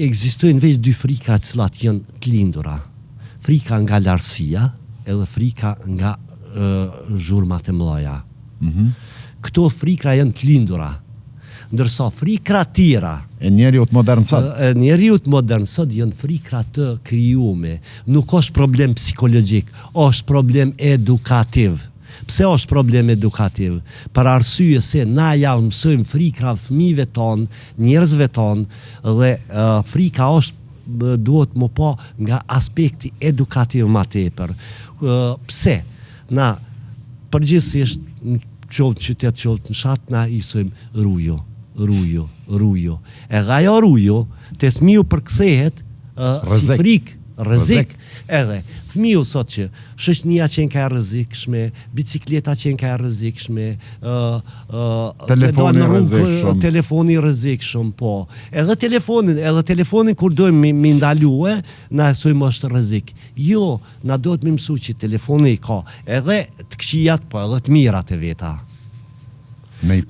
ekzistojnë veç dy frika të cilat janë të lindura. Frika nga lartësia edhe frika nga zhurmat e mëdha. Këto frika janë të lindura. Ndërsa frikra tjera e njeriut modern sot. E njeriut modern sot janë frikra të krijume. Nuk është problem psikologjik, është problem edukativ. Pse është problem edukativ? Për arsye se na ja mësojmë frikra fëmijëve tonë, njerëzve tonë dhe frika është duhet më po nga aspekti edukativ ma tepër. Pse? Na përgjithsisht në qoftë qytet, qoftë në shat, na i thojmë rujo. E ajo rujo te fëmiu përkthehet si frikë, rrezik. Edhe fëmiu sot që shoqënia qenë ka rrezikshme, bicikleta qenë ka rrezikshme, telefoni rrezikshëm, po. Edhe telefonin kur dojmë mi ndalue, na thojmë është rrezik. Jo, na duhet me mësu që telefoni ka edhe të këqijat, po edhe të mirat e veta.